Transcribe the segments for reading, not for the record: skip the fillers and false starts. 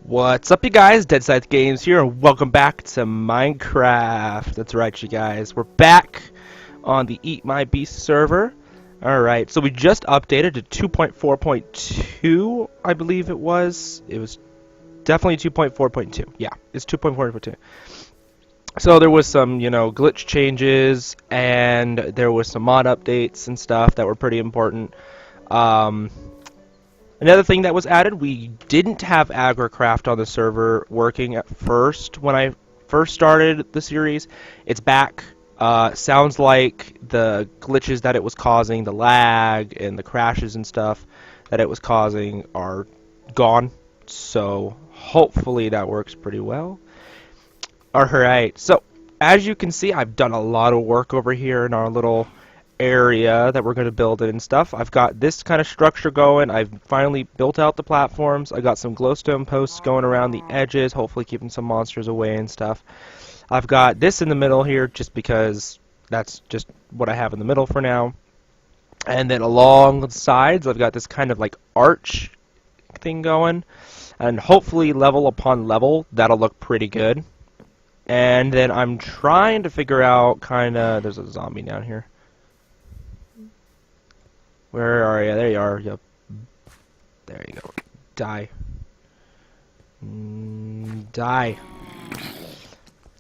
What's up, you guys? Dead Scythe Games here, and welcome back to Minecraft. That's right, you guys. We're back on the Eat My Beast server. Alright, so we just updated to 2.4.2, I believe it was. It was definitely 2.4.2. Yeah, it's 2.4.2. So there was some, glitch changes, and there was some mod updates and stuff that were pretty important. Another thing that was added, we didn't have AgriCraft on the server working at first when I first started the series. It's back. Sounds like the glitches that it was causing, the lag and the crashes and stuff that it was causing are gone. So hopefully that works pretty well. Alright, so as you can see, I've done a lot of work over here in our little area that we're going to build it and stuff. I've got this kind of structure going. I've finally built out the platforms. I got some glowstone posts going around the edges, hopefully keeping some monsters away and stuff. I've got this in the middle here just because that's just what I have in the middle for now. And then along the sides, I've got this kind of like arch thing going. And hopefully level upon level, that'll look pretty good. And then I'm trying to figure out there's a zombie down here. Where are you? There you are. Yep. There you go. Die. Die.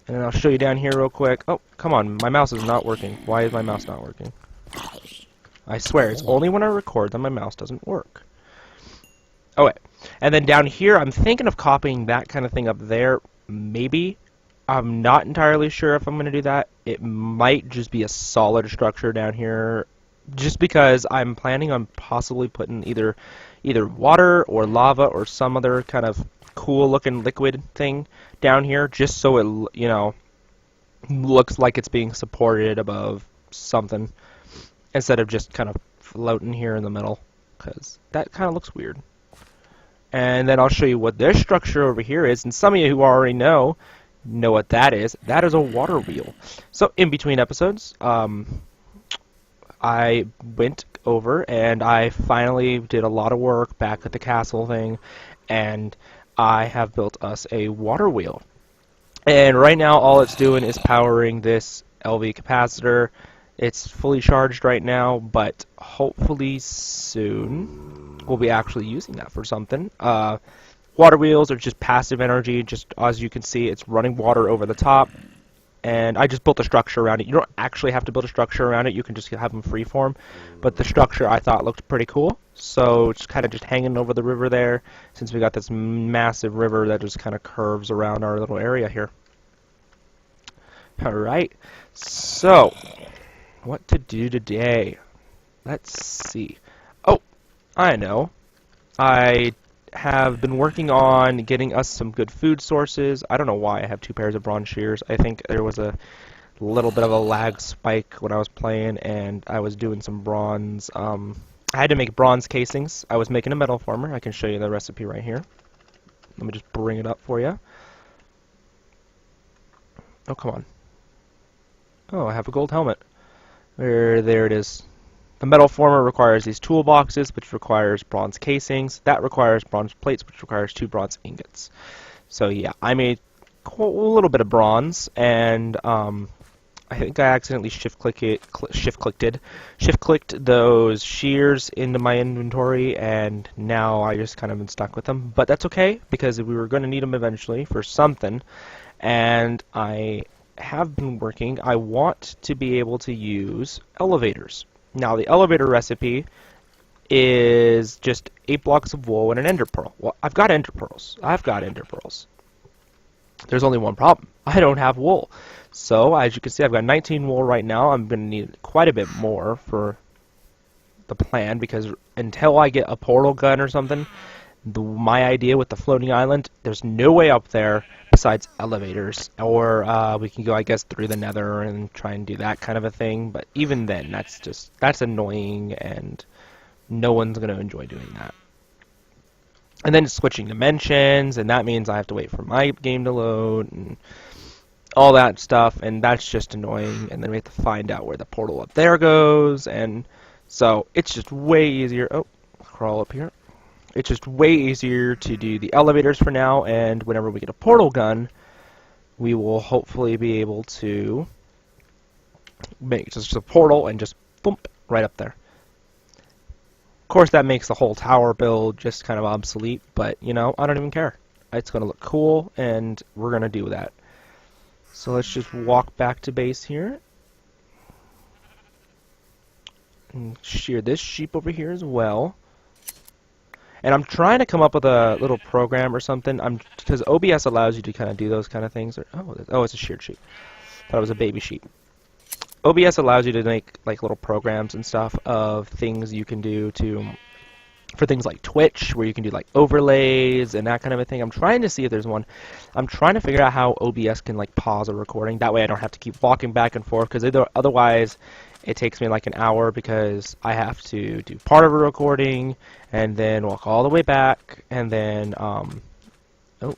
And then I'll show you down here real quick. Oh, come on. My mouse is not working. Why is my mouse not working? I swear, it's only when I record that my mouse doesn't work. Oh, wait. And then down here, I'm thinking of copying that kind of thing up there. Maybe. I'm not entirely sure if I'm going to do that. It might just be a solid structure down here. Just because I'm planning on possibly putting either water or lava or some other kind of cool looking liquid thing down here, just so it looks like it's being supported above something instead of just kind of floating here in the middle, because that kind of looks weird. And then I'll show you what this structure over here is, and some of you who already know what that is. That is a water wheel. So in between episodes, I went over and I finally did a lot of work back at the castle thing, and I have built us a water wheel. And right now all it's doing is powering this LV capacitor. It's fully charged right now, but hopefully soon we'll be actually using that for something. Water wheels are just passive energy. Just as you can see, it's running water over the top. And I just built a structure around it. You don't actually have to build a structure around it. You can just have them freeform. But the structure I thought looked pretty cool. So it's kind of just hanging over the river there, since we got this massive river that just kind of curves around our little area here. Alright, so what to do today? Let's see. Oh, I know. I have been working on getting us some good food sources. I don't know why I have 2 pairs of bronze shears. I think there was a little bit of a lag spike when I was playing, and I was doing some bronze. I had to make bronze casings. I was making a metal farmer. I can show you the recipe right here. Let me just bring it up for you. Oh, come on. Oh, I have a gold helmet. There it is. The metal former requires these toolboxes, which requires bronze casings. That requires bronze plates, which requires 2 bronze ingots. So yeah, I made a little bit of bronze, and I think I accidentally shift-clicked those shears into my inventory, and now I just kind of been stuck with them. But that's okay, because we were going to need them eventually for something, and I have been working. I want to be able to use elevators. Now, the elevator recipe is just 8 blocks of wool and an ender pearl. Well, I've got ender pearls. There's only one problem. I don't have wool. So, as you can see, I've got 19 wool right now. I'm going to need quite a bit more for the plan, because until I get a portal gun or something, my idea with the floating island, there's no way up there besides elevators, or we can go, I guess, through the nether and try and do that kind of a thing. But even then, that's annoying, and no one's going to enjoy doing that. And then switching dimensions, and that means I have to wait for my game to load and all that stuff, and that's just annoying. And then we have to find out where the portal up there goes, and so it's just way easier. Oh, crawl up here. It's just way easier to do the elevators for now, and whenever we get a portal gun, we will hopefully be able to make just a portal and just boom, right up there. Of course, that makes the whole tower build just kind of obsolete, but, you know, I don't even care. It's going to look cool, and we're going to do that. So let's just walk back to base here. And shear this sheep over here as well. And I'm trying to come up with a little program or something. Because OBS allows you to kind of do those kind of things. Oh, it's a sheared sheep. Thought it was a baby sheep. OBS allows you to make like little programs and stuff of things you can do for things like Twitch, where you can do like overlays and that kind of a thing. I'm trying to see if there's one. I'm trying to figure out how OBS can like pause a recording. That way I don't have to keep walking back and forth, because otherwise it takes me like an hour, because I have to do part of a recording and then walk all the way back, and then oh,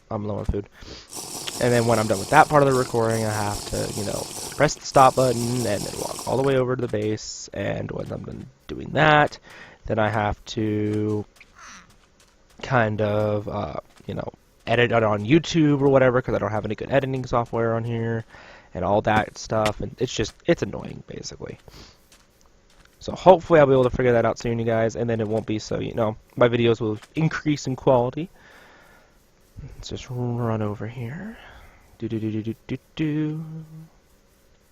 I'm low on food. And then when I'm done with that part of the recording, I have to, you know, press the stop button and then walk all the way over to the base. And when I'm done doing that, then I have to kind of, you know, edit it on YouTube or whatever, because I don't have any good editing software on here and all that stuff. And it's annoying, basically. So hopefully I'll be able to figure that out soon, you guys, and then it won't be so, you know, my videos will increase in quality. Let's just run over here. And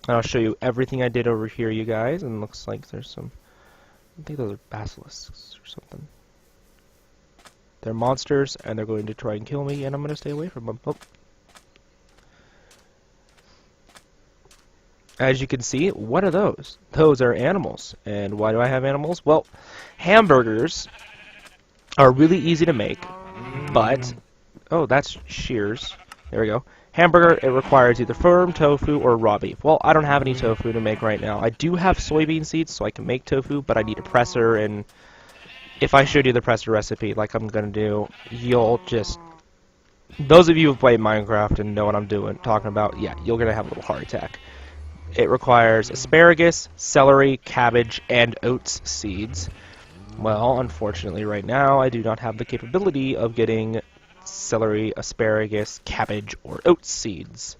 I'll show you everything I did over here, you guys. And it looks like there's some, I think those are basilisks or something. They're monsters, and they're going to try and kill me, and I'm going to stay away from them. Oh. As you can see, what are those? Those are animals. And why do I have animals? Well, hamburgers are really easy to make, but... Oh, that's shears. There we go. Hamburger, it requires either firm tofu or raw beef. Well, I don't have any tofu to make right now. I do have soybean seeds, so I can make tofu, but I need a presser, and if I showed you the presser recipe like I'm going to do, you'll just... Those of you who've played Minecraft and know what I'm talking about, yeah, you're going to have a little heart attack. It requires asparagus, celery, cabbage, and oats seeds. Well, unfortunately, right now, I do not have the capability of getting celery, asparagus, cabbage, or oat seeds.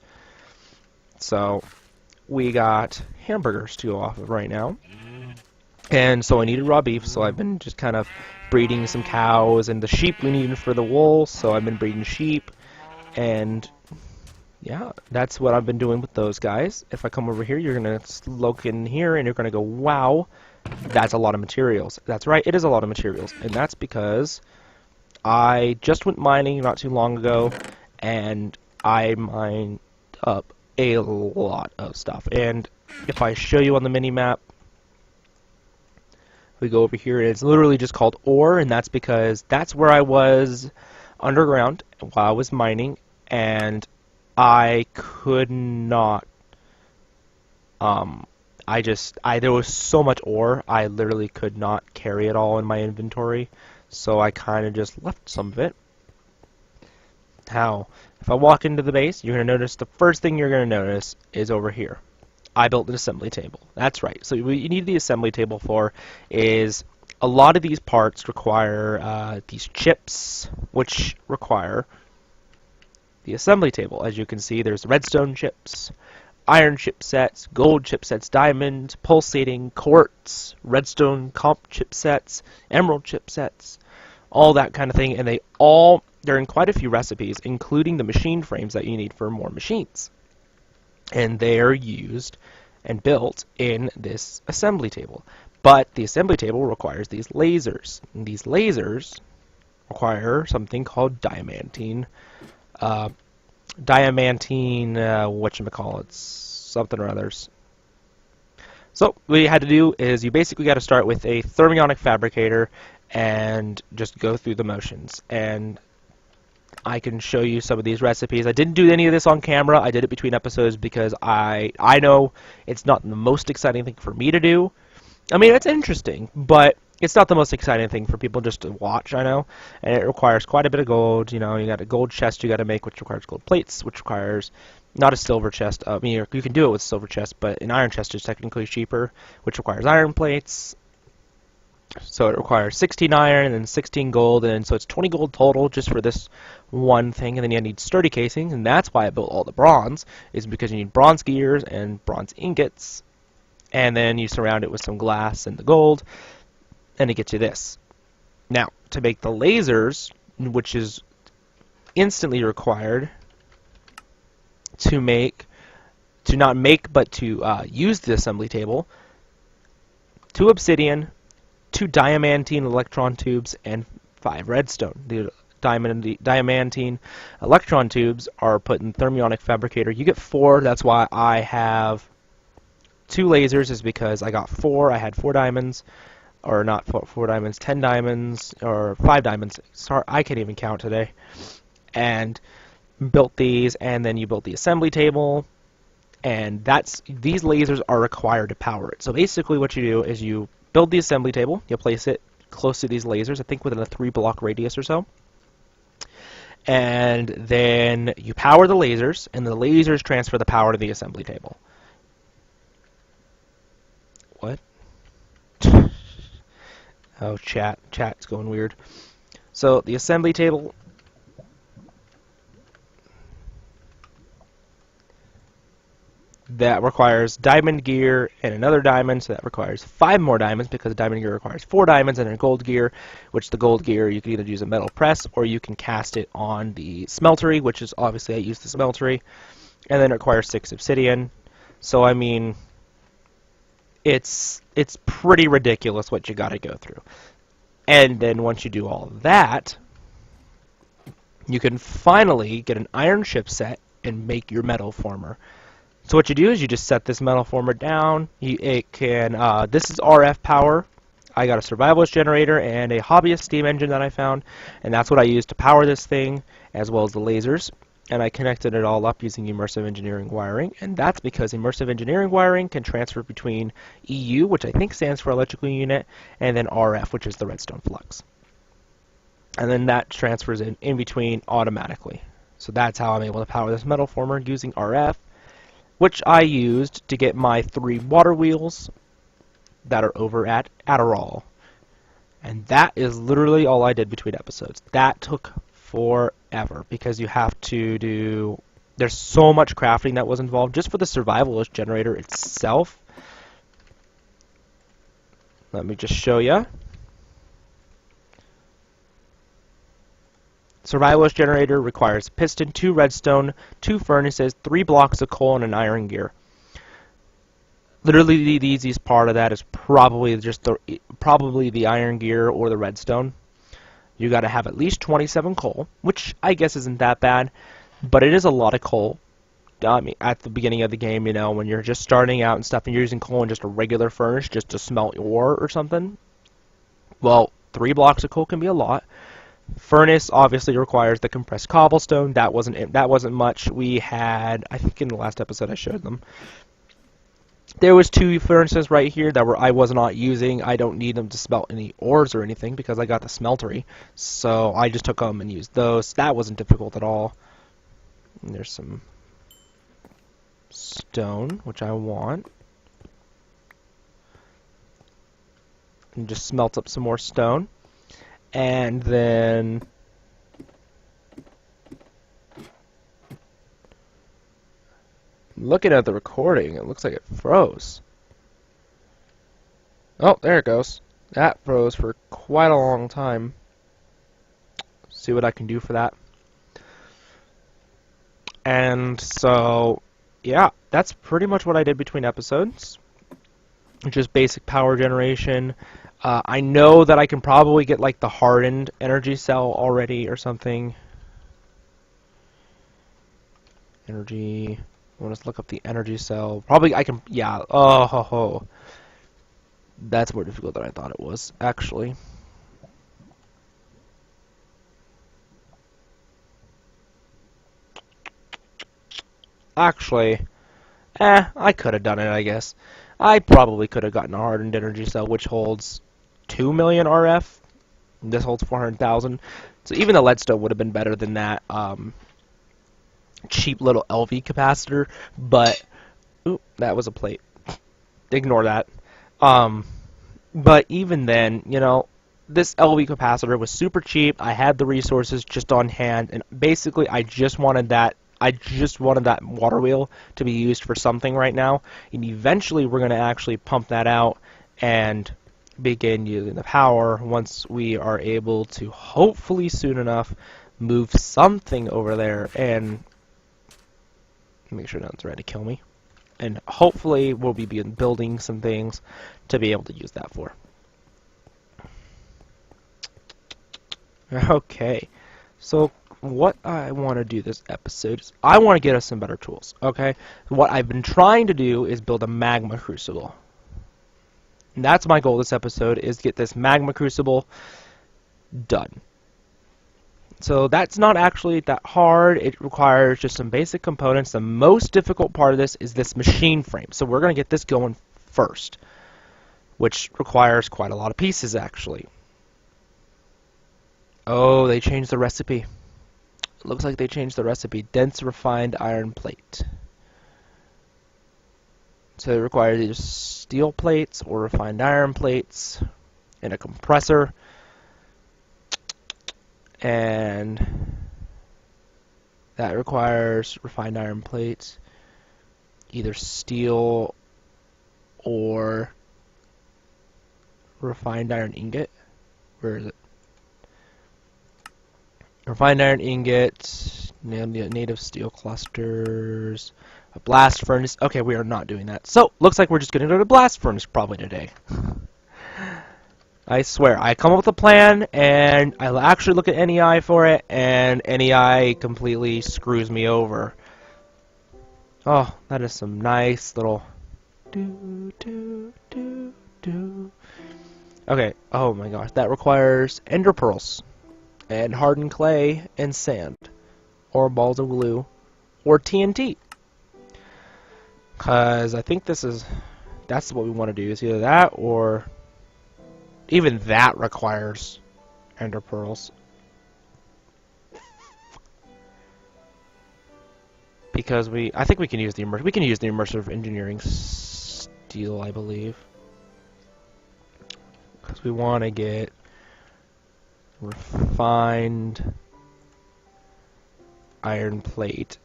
So we got hamburgers to go off of right now. And so I needed raw beef, so I've been just kind of breeding some cows, and the sheep we needed for the wool, so I've been breeding sheep. And yeah, that's what I've been doing with those guys. If I come over here, you're going to look in here, and you're going to go, wow, that's a lot of materials. That's right, it is a lot of materials. And that's because I just went mining not too long ago, and I mined up a lot of stuff. And if I show you on the mini-map, we go over here, and it's literally just called ore, and that's because that's where I was underground while I was mining, and I could not, there was so much ore, I literally could not carry it all in my inventory. So I kind of just left some of it. Now, if I walk into the base, you're going to notice the first thing you're going to notice is over here. I built an assembly table. That's right. So what you need the assembly table for is a lot of these parts require these chips, which require the assembly table. As you can see, there's redstone chips, iron chipsets, gold chipsets, diamond, pulsating, quartz, redstone comp chipsets, emerald chipsets, all that kind of thing, and they're in quite a few recipes, including the machine frames that you need for more machines. And they are used and built in this assembly table. But the assembly table requires these lasers. And these lasers require something called diamantine. Whatchamacallit, something or others. So what you had to do is you basically got to start with a thermionic fabricator and just go through the motions. And I can show you some of these recipes. I didn't do any of this on camera. I did it between episodes because I know it's not the most exciting thing for me to do. I mean, it's interesting, but it's not the most exciting thing for people just to watch, I know. And it requires quite a bit of gold. You know, you got a gold chest you got to make, which requires gold plates, which requires not a silver chest. I mean, you can do it with silver chest, but an iron chest is technically cheaper, which requires iron plates. So it requires 16 iron and then 16 gold, and so it's 20 gold total just for this one thing. And then you need sturdy casings, and that's why I built all the bronze, is because you need bronze gears and bronze ingots, and then you surround it with some glass and the gold, and it gets you this. Now, to make the lasers, which is instantly required to not make, but to use the assembly table, 2 obsidian, 2 diamantine electron tubes, and 5 redstone. The diamantine electron tubes are put in thermionic fabricator. You get 4. That's why I have 2 lasers, is because I got 4. I had 4 diamonds, or not 4 diamonds, 10 diamonds, or 5 diamonds. Sorry, I can't even count today. And built these, and then you built the assembly table, and these lasers are required to power it. So basically what you do is you build the assembly table, you place it close to these lasers, I think within a 3-block radius or so, and then you power the lasers, and the lasers transfer the power to the assembly table. What? Oh, chat's going weird. So the assembly table, that requires diamond gear and another diamond, so that requires 5 more diamonds, because diamond gear requires 4 diamonds, and then gold gear, which the gold gear you can either use a metal press or you can cast it on the smeltery, which is obviously I use the smeltery, and then it requires 6 obsidian. So I mean, it's pretty ridiculous what you got to go through. And then once you do all of that, you can finally get an iron ship set and make your metal former. So what you do is you just set this metal former down. This is RF power. I got a survivalist generator and a hobbyist steam engine that I found, and that's what I used to power this thing, as well as the lasers. And I connected it all up using immersive engineering wiring, and that's because immersive engineering wiring can transfer between EU, which I think stands for electrical unit, and then RF, which is the redstone flux. And then that transfers in between automatically. So that's how I'm able to power this metal former using RF, which I used to get my 3 water wheels that are over at Adderall. And that is literally all I did between episodes. That took forever, because you have to do... There's so much crafting that was involved just for the survivalist generator itself. Let me just show you. Survivalist generator requires piston, 2 redstone, 2 furnaces, 3 blocks of coal, and an iron gear. Literally, the easiest part of that is probably the iron gear or the redstone. You got to have at least 27 coal, which I guess isn't that bad, but it is a lot of coal. I mean, at the beginning of the game, you know, when you're just starting out and stuff, and you're using coal in just a regular furnace just to smelt ore or something. Well, 3 blocks of coal can be a lot. Furnace obviously requires the compressed cobblestone. That wasn't much. We had, I think in the last episode I showed them. There was 2 furnaces right here that I was not using. I don't need them to smelt any ores or anything because I got the smeltery. So I just took them and used those. That wasn't difficult at all. And there's some stone, which I want. And just smelt up some more stone. And then looking at the recording, it looks like it froze. Oh, there it goes. That froze for quite a long time. See what I can do for that. And so, yeah, that's pretty much what I did between episodes. Just basic power generation. I know that I can probably get like the hardened energy cell already or something. Energy. Let's look up the energy cell. Probably I can. Yeah. Oh ho ho. That's more difficult than I thought it was, actually. Actually, I could have done it, I guess. I probably could have gotten a hardened energy cell, which holds 2 million RF. This holds 400,000. So even the leadstone would have been better than that cheap little LV capacitor. But, ooh, that was a plate. Ignore that. But even then, you know, this LV capacitor was super cheap. I had the resources just on hand, and basically I just wanted that. I just wanted that water wheel to be used for something right now, and eventually we're going to actually pump that out and begin using the power once we are able to, hopefully soon enough, move something over there and make sure no one's ready to kill me. And hopefully we'll be building some things to be able to use that for. Okay, so what I want to do this episode is I want to get us some better tools, okay? What I've been trying to do is build a magma crucible. And that's my goal this episode, is get this magma crucible done. So that's not actually that hard. It requires just some basic components. The most difficult part of this is this machine frame. So we're going to get this going first, which requires quite a lot of pieces actually. Oh, they changed the recipe. It looks like they changed the recipe. Dense refined iron plate. So it requires either steel plates or refined iron plates and a compressor. And that requires refined iron plates, either steel or refined iron ingot. Where is it? Refined iron ingot, native steel clusters, a blast furnace. Okay, we are not doing that. So, looks like we're just going to go to blast furnace probably today. I swear, I come up with a plan, and I actually look at NEI for it, and NEI completely screws me over. Oh, that is some nice little do. Okay, oh my gosh, that requires ender pearls, and hardened clay, and sand, or balls of glue, or TNT. Because I think that's what we want to do, is either that, or even that requires ender pearls. Because I think we can use the immersive engineering steel, I believe. Because we want to get refined iron plate.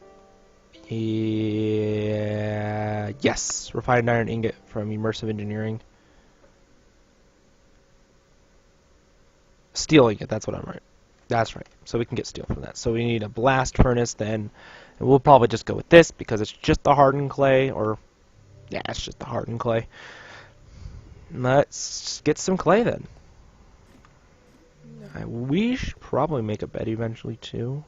Yeah, yes, refined iron ingot from immersive engineering. Steel ingot, that's what I'm right. That's right. So we can get steel from that. So we need a blast furnace then. And we'll probably just go with this because it's just the hardened clay, or yeah, it's just the hardened clay. Let's get some clay then. We should probably make a bed eventually too,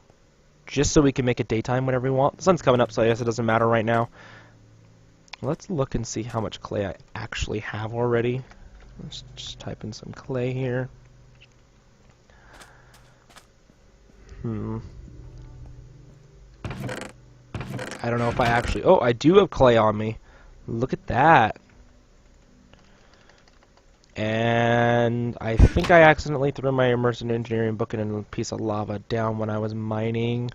just so we can make it daytime whenever we want. The sun's coming up, so I guess it doesn't matter right now. Let's look and see how much clay I actually have already. Let's just type in some clay here. I don't know if I actually... Oh, I do have clay on me. Look at that. And I think I accidentally threw my immersive engineering book in a piece of lava down when I was mining.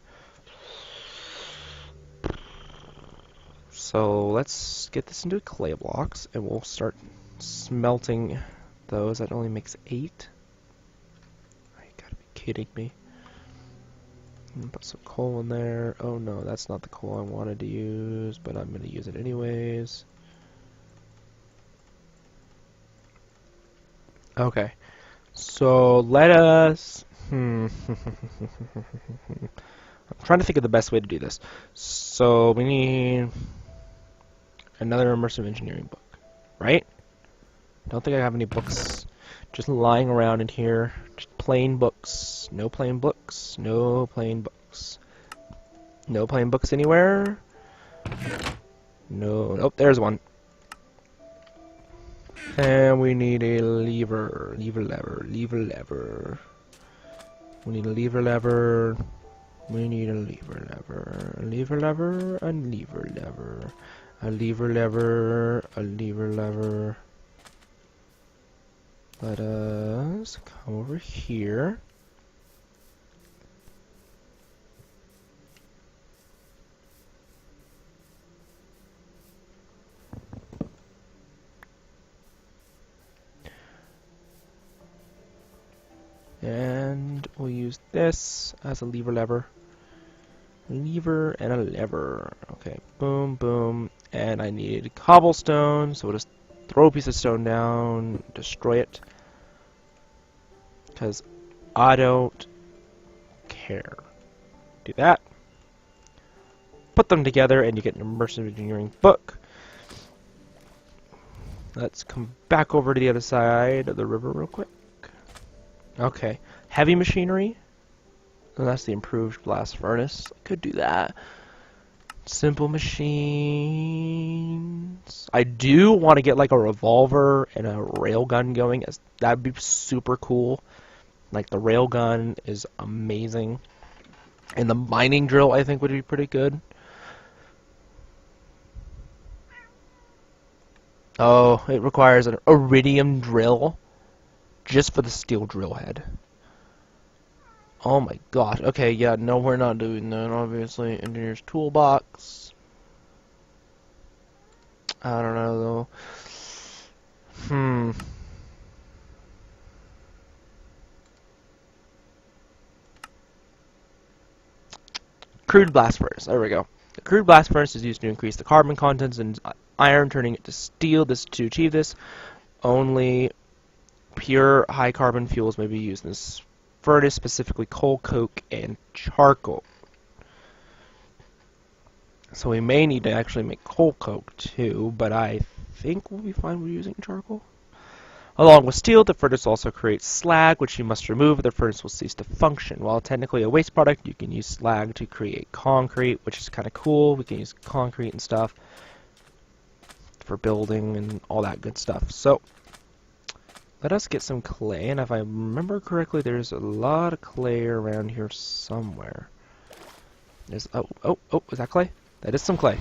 So let's get this into clay blocks, and we'll start smelting those. That only makes 8. You gotta be kidding me. Put some coal in there. Oh no, that's not the coal I wanted to use, but I'm gonna use it anyways. Okay, so let us... I'm trying to think of the best way to do this. So we need another immersive engineering book, right? Don't think I have any books just lying around in here. Just plain books. No plain books. No plain books. No plain books anywhere. No. Nope, there's one. And we need a lever. Lever lever. Lever lever. We need a lever lever. We need a lever lever. A lever lever. A lever lever. A lever lever. A lever lever. Let us come over here. use this as a lever. Lever and a lever. Okay, boom, boom. And I need cobblestone, so we'll just throw a piece of stone down, destroy it. Because I don't care. Do that. Put them together and you get an immersive engineering book. Let's come back over to the other side of the river real quick. Okay, heavy machinery. And that's the improved blast furnace. I could do that. Simple machines. I do want to get like a revolver and a railgun going. That'd be super cool. Like the railgun is amazing. And the mining drill I think would be pretty good. Oh, it requires an iridium drill just for the steel drill head. Oh my gosh. Okay, yeah, no, we're not doing that, obviously. Engineer's toolbox. I don't know, though. Crude blast furnace. There we go. The crude blast furnace is used to increase the carbon contents in iron, turning it to steel. To achieve this, only pure high carbon fuels may be used in this furnace, specifically coal, coke, and charcoal. So we may need to actually make coal coke too, but I think we'll be fine with using charcoal. Along with steel, the furnace also creates slag, which you must remove or the furnace will cease to function. While technically a waste product, you can use slag to create concrete, which is kind of cool. We can use concrete and stuff for building and all that good stuff. So let us get some clay, and if I remember correctly, there's a lot of clay around here somewhere. There's is that clay? That is some clay.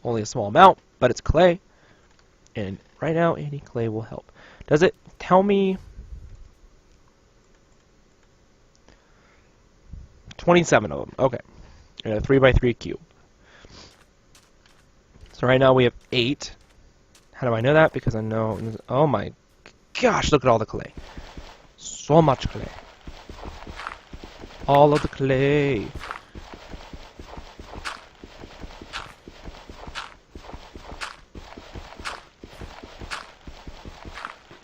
Only a small amount, but it's clay. And right now, any clay will help. Does it tell me 27 of them? Okay. And a 3x3 cube. So right now we have 8. How do I know that? Because I know... Oh my gosh, look at all the clay. So much clay. All of the clay.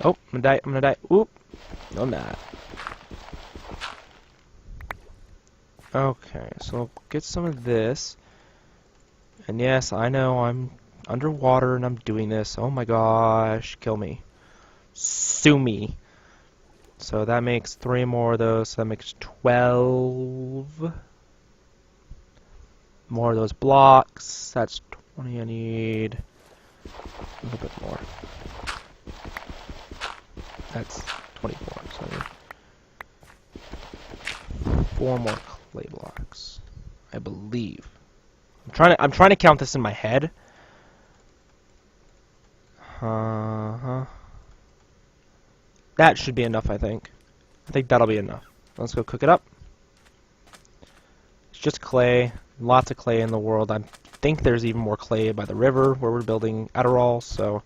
Oh, I'm gonna die. Oop. No, I'm not. Okay, so get some of this. And yes, I know I'm underwater and I'm doing this. Oh my gosh, kill me. Sue me. So that makes 3 more of those, so that makes 12 more of those blocks. That's 20. I need a little bit more. That's 24, so I need 4 more clay blocks, I believe. I'm trying to count this in my head. That should be enough, I think. I think that'll be enough. Let's go cook it up. It's just clay. Lots of clay in the world. I think there's even more clay by the river where we're building Adderall, so...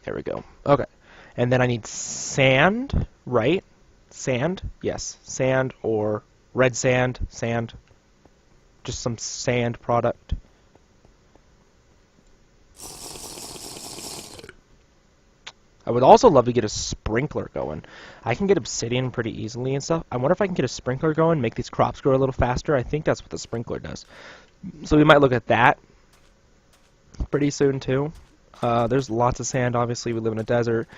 There we go. Okay. And then I need sand, right? Sand? Yes. Sand or red sand. Sand. Just some sand product. I would also love to get a sprinkler going. I can get obsidian pretty easily and stuff. I wonder if I can get a sprinkler going, make these crops grow a little faster. I think that's what the sprinkler does. So we might look at that pretty soon too. There's lots of sand, obviously. We live in a desert.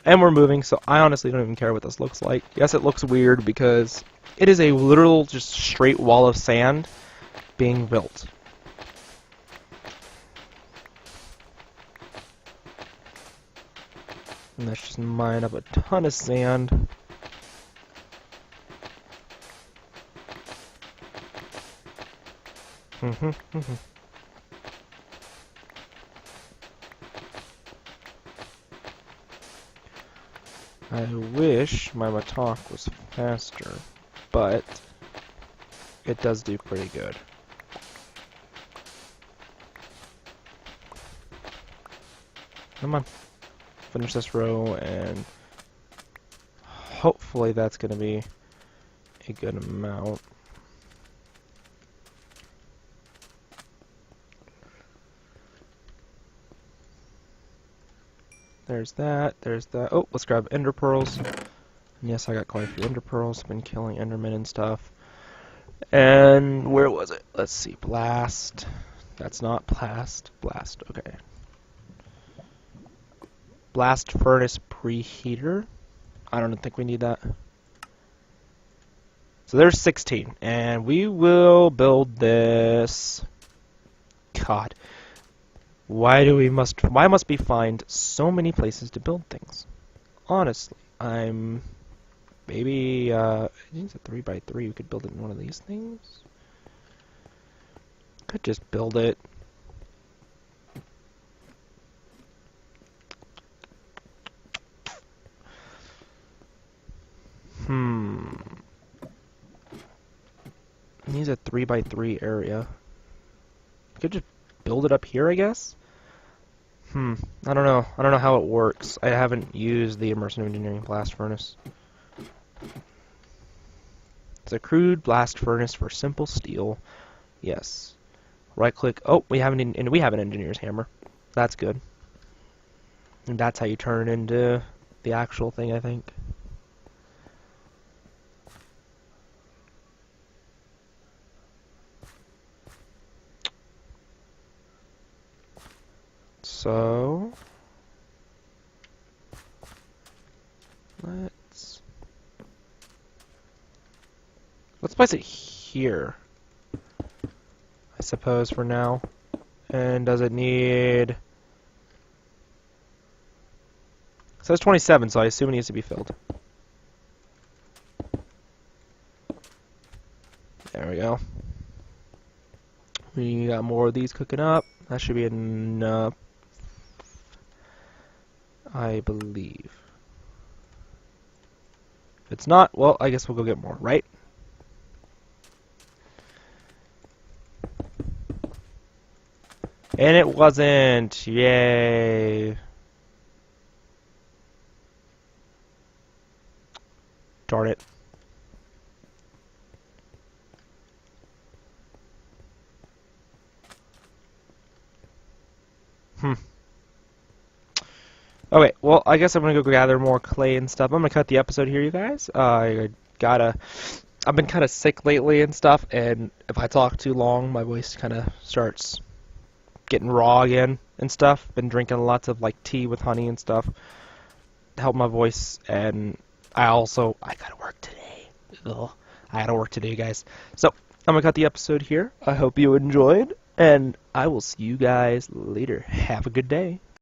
And we're moving, so I honestly don't even care what this looks like. Yes, it looks weird because it is a literal, just straight wall of sand being built. And let's just mine up a ton of sand. I wish my talk was faster, but it does do pretty good. Come on. finish this row, and hopefully that's going to be a good amount. There's that, there's that. Oh, let's grab ender pearls. And yes, I got quite a few ender pearls. I've been killing endermen and stuff. And where was it? Let's see, blast. That's not blast. Blast, okay. Blast furnace preheater. I don't think we need that. So there's 16, and we will build this. God, why must we find so many places to build things? Honestly, maybe I think it's a 3x3. We could build it in one of these things. Could just build it. It needs a 3x3 area. Could just build it up here, I guess? I don't know. I don't know how it works. I haven't used the immersive engineering blast furnace. It's a crude blast furnace for simple steel. Yes. Right click. Oh, we have an engineer's hammer. That's good. And that's how you turn it into the actual thing, I think. So let's place it here, I suppose, for now. And does it need... It says 27, so I assume it needs to be filled. There we go. We got more of these cooking up. That should be enough, I believe. If it's not, well, I guess we'll go get more, right? And it wasn't! Yay! Darn it. Okay, well, I guess I'm gonna go gather more clay and stuff. I'm gonna cut the episode here, you guys. I've been kind of sick lately and stuff, and if I talk too long, my voice kind of starts getting raw again and stuff. Been drinking lots of like tea with honey and stuff to help my voice, and I gotta work today. Ugh. I gotta work today, guys. So I'm gonna cut the episode here. I hope you enjoyed, and I will see you guys later. Have a good day.